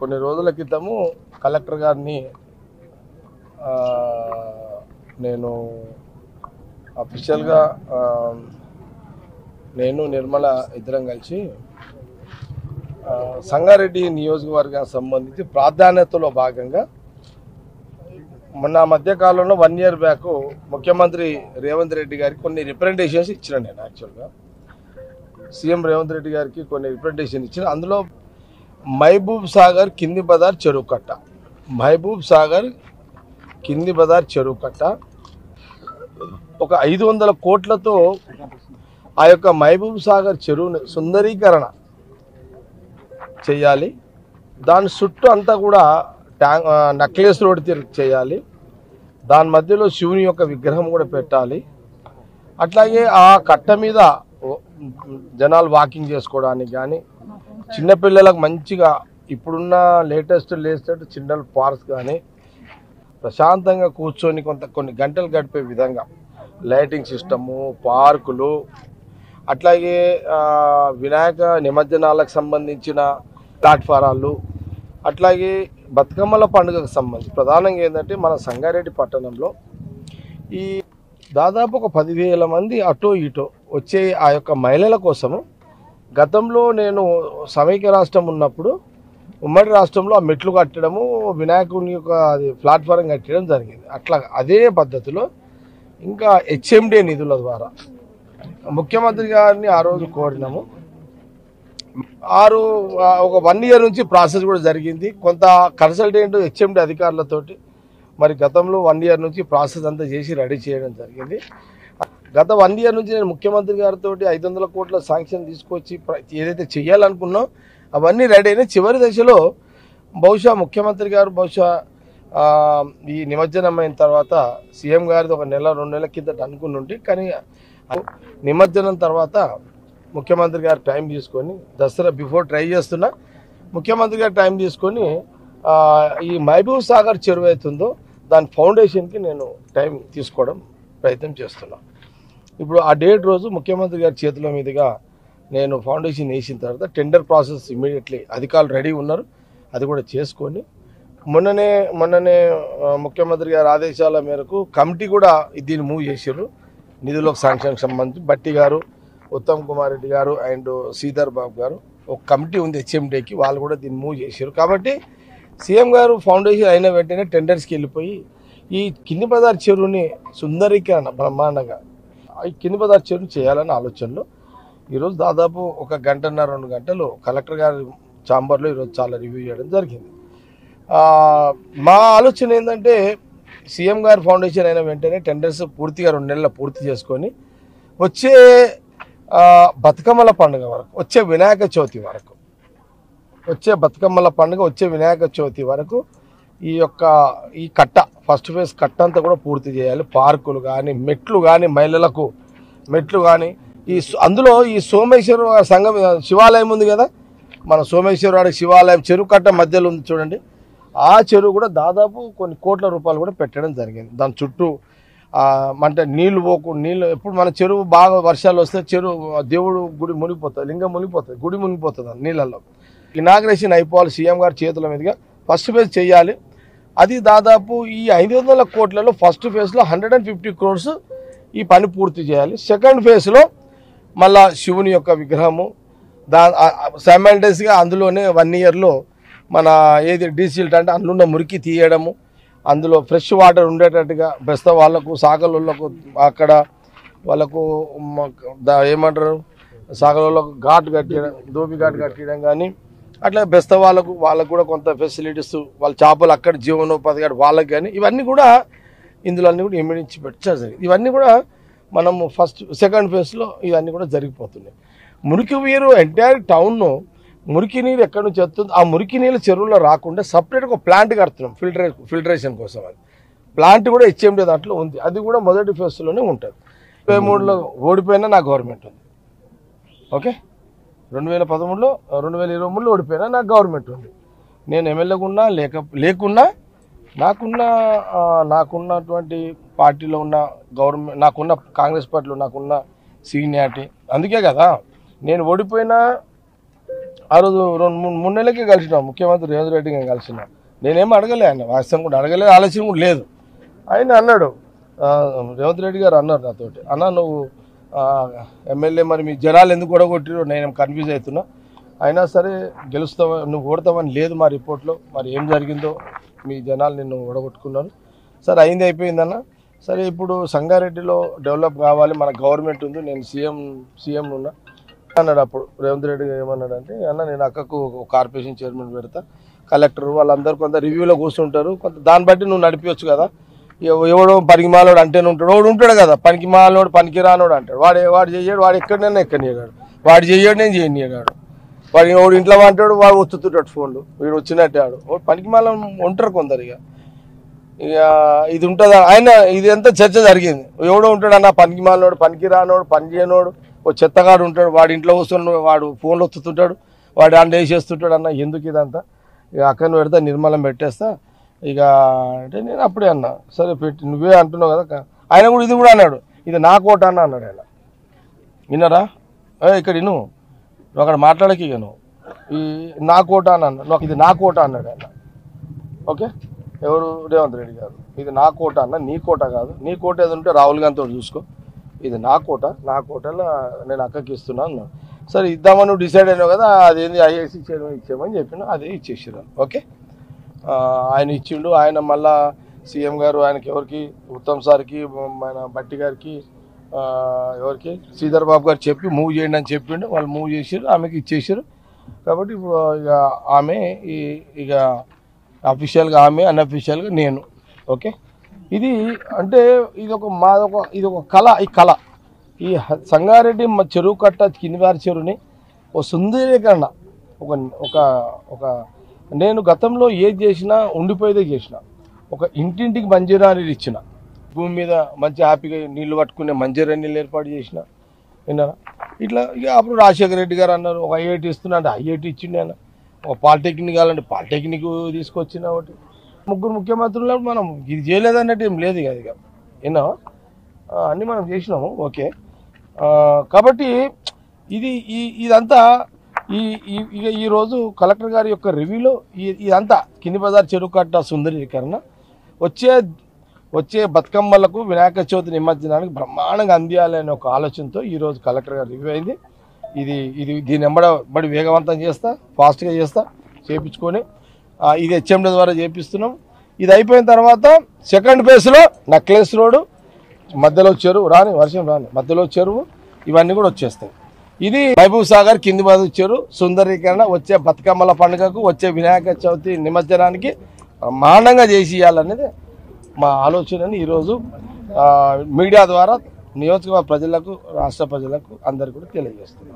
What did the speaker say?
కొన్ని రోజుల క్రితము కలెక్టర్ గారిని నేను అఫీషియల్గా నేను నిర్మల ఇద్దరం కలిసి సంగారెడ్డి నియోజకవర్గానికి సంబంధించి ప్రాధాన్యతలో భాగంగా మొన్న మధ్యకాలంలో 1 year బ్యాక్ ముఖ్యమంత్రి రేవంత్ రెడ్డి గారికి కొన్ని రిప్రజెంటేషన్స్ ఇచ్చిన. నేను యాక్చువల్గా సీఎం రేవంత్ రెడ్డి గారికి కొన్ని రిప్రజెంటేషన్ ఇచ్చిన. అందులో మహబూబ్ సాగర్ కింది బజార్ చెరువు కట్ట, మహబూబ్ సాగర్ కింది బజార్ చెరువు కట్ట ఒక 500 కోట్లతో ఆ యొక్క మహబూబ్ సాగర్ చెరువుని సుందరీకరణ చేయాలి. దాని చుట్టూ అంతా కూడా నెక్లెస్ రోడ్ చేయాలి. దాని మధ్యలో శివుని యొక్క విగ్రహం కూడా పెట్టాలి. అట్లాగే ఆ కట్ట మీద జనాలు వాకింగ్ చేసుకోవడానికి కానీ, చిన్నపిల్లలకు మంచిగా ఇప్పుడున్న లేటెస్ట్ చిల్డ్రన్ పార్క్స్ కానీ ప్రశాంతంగా కూర్చొని కొన్ని గంటలు గడిపే విధంగా లైటింగ్ సిస్టము, పార్కులు, అట్లాగే వినాయక నిమజ్జనాలకు సంబంధించిన ప్లాట్ఫారాలు, అట్లాగే బతుకమ్మల పండుగకు సంబంధించి ప్రధానంగా ఏంటంటే మన సంగారెడ్డి పట్టణంలో ఈ దాదాపు ఒక 10,000 మంది అటో ఇటో వచ్చే ఆ యొక్క మహిళల కోసము గతంలో నేను సమైక్య రాష్ట్రం ఉన్నప్పుడు ఉమ్మడి రాష్ట్రంలో ఆ మెట్లు కట్టడము, వినాయకుని యొక్క ప్లాట్ఫారం కట్టడం జరిగింది. అట్లా అదే పద్ధతిలో ఇంకా హెచ్ఎండి నిధుల ద్వారా ముఖ్యమంత్రి గారిని ఆ రోజు కోరినాము. ఒక 1 year నుంచి ప్రాసెస్ కూడా జరిగింది. కొంత కన్సల్టెంట్ హెచ్ఎండి అధికారులతోటి మరి గతంలో 1 year నుంచి ప్రాసెస్ అంతా చేసి రెడీ చేయడం జరిగింది. గత 1 year నుంచి నేను ముఖ్యమంత్రి గారితో 500 కోట్ల శాంక్షన్ తీసుకొచ్చి ఏదైతే చేయాలనుకున్నాం అవన్నీ రెడీ అయినాయి. చివరి దశలో బహుశా ముఖ్యమంత్రి గారు ఈ నిమజ్జనం అయిన తర్వాత సీఎం గారిది 1 నెల 2 నెలల కిందట అనుకుని కానీ నిమజ్జనం తర్వాత ముఖ్యమంత్రి గారు టైం తీసుకొని దసరా బిఫోర్ ట్రై చేస్తున్నా, ముఖ్యమంత్రి గారు టైం తీసుకొని ఈ మహబూబ్ సాగర్ చెరువు అవుతుందో దాని ఫౌండేషన్కి నేను టైం తీసుకోవడం ప్రయత్నం చేస్తున్నా. ఇప్పుడు ఆ డేట్ రోజు ముఖ్యమంత్రి గారి చేతుల మీదుగా నేను ఫౌండేషన్ వేసిన తర్వాత టెండర్ ప్రాసెస్ ఇమీడియట్లీ అధికారులు రెడీ ఉన్నారు, అది కూడా చేసుకొని మొన్ననే ముఖ్యమంత్రి గారి ఆదేశాల మేరకు కమిటీ కూడా దీన్ని మూవ్ చేశారు. నిధులకు శాంక్షన్కి సంబంధించి బట్టి గారు, ఉత్తమ్ కుమార్ రెడ్డి గారు అండ్ శ్రీధర్ బాబు గారు ఒక కమిటీ ఉంది హెచ్ఎండికి, వాళ్ళు కూడా దీన్ని మూవ్ చేశారు. కాబట్టి సీఎం గారు ఫౌండేషన్ అయిన వెంటనే టెండర్స్కి వెళ్ళిపోయి ఈ కింది బజార్ చెరువుని సుందరీకరణ బ్రహ్మాండంగా ఈ కింది బజార్ చెరువుని చేయాలనే ఆలోచనలో ఈరోజు దాదాపు 1 గంటన్నర 2 గంటలు కలెక్టర్ గారి ఛాంబర్లో ఈరోజు చాలా రివ్యూ చేయడం జరిగింది. మా ఆలోచన ఏంటంటే సీఎం గారి ఫౌండేషన్ అయిన వెంటనే టెండర్స్ పూర్తిగా 2 నెలలు పూర్తి చేసుకొని వచ్చే బతుకమ్మల పండుగ వరకు, వచ్చే వినాయక చవితి వరకు, వచ్చే వినాయక చవితి వరకు ఈ కట్ట ఫస్ట్ ఫేజ్ కట్ట అంతా కూడా పూర్తి చేయాలి. పార్కులు కానీ, మెట్లు కానీ, మహిళలకు మెట్లు కానీ, అందులో ఈ సోమేశ్వర సంఘం శివాలయం ఉంది కదా, మన సోమేశ్వరవాడి శివాలయం చెరువు కట్ట మధ్యలో ఉంది చూడండి, ఆ చెరువు కూడా దాదాపు కొన్ని కోట్ల రూపాయలు కూడా పెట్టడం జరిగింది. దాని చుట్టూ అంటే నీళ్ళు ఎప్పుడు మన చెరువు బాగా వర్షాలు వస్తే చెరువు దేవుడు గుడి మునిగిపోతుంది, లింగం మునిగిపోతుంది, గుడి మునిగిపోతుంది నీళ్ళల్లో. ఇనాగ్రేషన్ అయిపోవాలి సీఎం గారి చేతుల మీదుగా ఫస్ట్ ఫేజ్ చేయాలి. అది దాదాపు ఈ 500 కోట్లలో ఫస్ట్ ఫేజ్లో 150 crores ఈ పని పూర్తి చేయాలి. సెకండ్ ఫేజ్లో మళ్ళా శివుని యొక్క విగ్రహము సైమల్టేనియస్గా అందులోనే 1 yearలో మన ఏది డీసిల్ట్ అంటే అందులో మురికి తీయడము, అందులో ఫ్రెష్ వాటర్ ఉండేటట్టుగా బెస్త వాళ్ళకు సాగలకు అక్కడ వాళ్ళకు ఏమంటారు సాగలకు ఘాట్ కట్టడం, దోబి ఘాట్ కట్టడం కానీ అట్లా బెస్త వాళ్ళకు కూడా కొంత ఫెసిలిటీస్, వాళ్ళ చేపలు అక్కడ జీవనోపాధి కానీ వాళ్ళకి కానీ ఇవన్నీ కూడా ఇందులో అన్నీ కూడా ఇమిడించి పెట్టారు. ఇవన్నీ కూడా మనము సెకండ్ ఫేజ్లో ఇవన్నీ కూడా జరిగిపోతున్నాయి. మురికి నీరు ఎంటైర్ టౌన్ను మురికి నీరు ఎక్కడి నుంచి వస్తుంది, ఆ మురికి నీళ్ళు చెరువులో రాకుండా సపరేట్గా ఒక ప్లాంట్ కడుతున్నాం ఫిల్టరేషన్ కోసం. అది ప్లాంట్ కూడా హెచ్ఎండి దాంట్లో ఉంది, అది కూడా మొదటి ఫేజ్లోనే ఉంటుంది. 2023లో ఓడిపోయినా నా గవర్నమెంట్ ఉంది. ఓకే, 2013లో 2023లో ఓడిపోయినా నాకు గవర్నమెంట్ ఉంది. నేను ఎమ్మెల్యేగా ఉన్నా లేకున్నా నాకున్నటువంటి పార్టీలో ఉన్న గవర్నమెంట్, నాకున్న కాంగ్రెస్ పార్టీలో నాకున్న సీనియారిటీ, అందుకే కదా నేను ఓడిపోయినా ఆ రోజు 2-3 నెలలకే కలిసిన ముఖ్యమంత్రి రేవంత్ రెడ్డి గారిని కలిసిన. నేనేమో అడగలే, ఆయన వాస్తవం కూడా అడగలేదు, ఆలోచన కూడా లేదు. ఆయన అన్నాడు, రేవంత్ రెడ్డి గారు అన్నారు నాతోటి, అన్న నువ్వు ఎమ్మెల్యే మరి మీ జనాలు ఎందుకు ఓడగొట్టిరో నేను కన్ఫ్యూజ్ అవుతున్నా, అయినా సరే గెలుస్తావా నువ్వు ఓడతావని లేదు మా రిపోర్ట్లో, మరి ఏం జరిగిందో మీ జనాలు నిన్ను ఓడగొట్టుకున్నారు. సరే అయింది అయిపోయిందన్న. సరే ఇప్పుడు సంగారెడ్డిలో డెవలప్ కావాలి, మన గవర్నమెంట్ ఉంది, నేను సీఎం ఉన్నా అన్నాడు. అప్పుడు రేవంత్ రెడ్డి గారు ఏమన్నాడు అంటే, అన్న నేను అక్కకు కార్పొరేషన్ చైర్మన్ పెడతా, కలెక్టర్ వాళ్ళందరూ కొంత రివ్యూలో కూర్చుంటారు, కొంత దాన్ని బట్టి నువ్వు నడిపించచ్చు కదా. ఎవడో పనికిమాలోడు అంటేనే ఉంటాడు, వాడు ఉంటాడు కదా పనికిమాలోడు పనికి రానోడు అంటాడు, వాడు చెయ్యాడు, వాడు ఎక్కడైనా ఎక్కనియగాడు, వాడు చెయ్యాడు నేను చేయనియగాడు, వాడు ఇంట్లో అంటాడు, వాడు ఒత్తుతుంటాడు ఫోన్లు, వీడు వచ్చినట్టాడు, పనికిమాల ఉంటారు కొందరు. ఇక ఇది ఉంటుందా ఆయన, ఇది ఎంత చర్చ జరిగింది. ఎవడో ఉంటాడు అన్న పనికిమాలోడు పనికి రానోడు పని చేయనోడు, ఓ చెత్తగాడు ఉంటాడు, వాడు ఇంట్లో కూర్చొని వాడు ఫోన్లు ఒత్తుతుంటాడు, వాడు అండ వేసేస్తుంటాడు. అన్న ఎందుకు ఇదంతా, ఇక అక్కడిని పెడతా నిర్మలం పెట్టేస్తా ఇక అంటే నేను అప్పుడే అన్నా, సరే పెట్టి నువ్వే అంటున్నావు కదా. ఆయన కూడా ఇది కూడా అన్నాడు, ఇది నా కోట అన్న అన్నాడు. ఆయన విన్నారా, ఇక్కడ నువ్వు అక్కడ మాట్లాడకి, ఇక నువ్వు ఈ నా కోట అని అన్నా, నువ్వు ఇది నా కోట అన్నాడు ఆయన. ఓకే, ఎవరు రేవంత్ రెడ్డి గారు, ఇది నా కోట అన్న, నీ కోట కాదు, నీ కోట ఏదో ఉంటే రాహుల్ గాంధీతో చూసుకో, ఇది నా కోట, నా కోటలో నేను అక్కకి ఇస్తున్నా అన్నాడు. సరే ఇద్దామని నువ్వు డిసైడ్ అయినావు కదా, అదేంది ఐఏసీ చైర్మన్ ఇచ్చామని చెప్పిన, అదే ఇచ్చేసారు. ఓకే, ఆయన ఇచ్చిండు. ఆయన మళ్ళా సీఎం గారు ఆయనకి ఎవరికి ఉత్తమ్ సార్కి మన బట్టి గారికి ఎవరికి శ్రీధర్ బాబు గారు చెప్పి మూవ్ చేయండి అని చెప్పిండు, వాళ్ళు మూవ్ చేసారు, ఆమెకి ఇచ్చేసారు. కాబట్టి ఇప్పుడు ఇక ఆమె ఇక అఫీషియల్గా ఆమె, అన్అఫీషియల్గా నేను. ఓకే, ఇది అంటే ఇది ఒక కళ. ఈ కళ ఈ సంగారెడ్డి చెరువు కట్ట కిందివారి చెరువుని ఓ సుందరీకరణ, ఒక నేను గతంలో ఏది చేసినా ఉండిపోయేదే చేసిన, ఒక ఇంటింటికి మంజీరా నీళ్ళు ఇచ్చిన, భూమి మీద మంచి హ్యాపీగా నీళ్లు పట్టుకునే మంజీరా నీళ్ళు ఏర్పాటు చేసిన. విన్నారా, ఇట్లా ఇక అప్పుడు రాజశేఖర రెడ్డి గారు అన్నారు ఒక ఐఐటి ఇస్తున్నా అంటే ఐఐటి ఇచ్చిండి ఆయన, ఒక పాలిటెక్నిక్ కావాలంటే పాలిటెక్నిక్ తీసుకొచ్చిన. ఒకటి ముగ్గురు ముఖ్యమంత్రులు మనం ఇది చేయలేదన్నట్టు ఏం లేదు కదా, ఇక విన్నా అన్నీ మనం చేసినాము. ఓకే, కాబట్టి ఇదంతా ఈరోజు కలెక్టర్ గారి యొక్క రివ్యూలో ఇదంతా కింది బజార్ చెరువు కట్ట సుందరీకరణ వచ్చే బతుకమ్మలకు వినాయక చవితి నిమజ్జనానికి బ్రహ్మాండంగా అందియాలనే ఒక ఆలోచనతో ఈరోజు కలెక్టర్ గారు రివ్యూ అయింది. దీన్ని బడి వేగవంతం చేస్తా, ఫాస్ట్గా చేస్తా, చేయించుకొని ఇది హెచ్ఎండి ద్వారా చేపిస్తున్నాం. ఇది అయిపోయిన తర్వాత సెకండ్ ఫేజ్లో నక్లెస్ రోడ్డు, మధ్యలో చెరువు వర్షం రాని మధ్యలో చెరువు, ఇవన్నీ కూడా వచ్చేస్తాయి. ఇది మహబూబ్ సాగర్ కింది బజార్ చెరువు సుందరీకరణ వచ్చే బతుకమ్మల పండుగకు, వచ్చే వినాయక చవితి నిమజ్జనానికి బ్రహ్మాండంగా చేసి ఇవ్వాలనేది మా ఆలోచనని ఈరోజు మీడియా ద్వారా నియోజకవర్గ ప్రజలకు, రాష్ట్ర ప్రజలకు అందరికీ కూడా తెలియజేస్తున్నాం.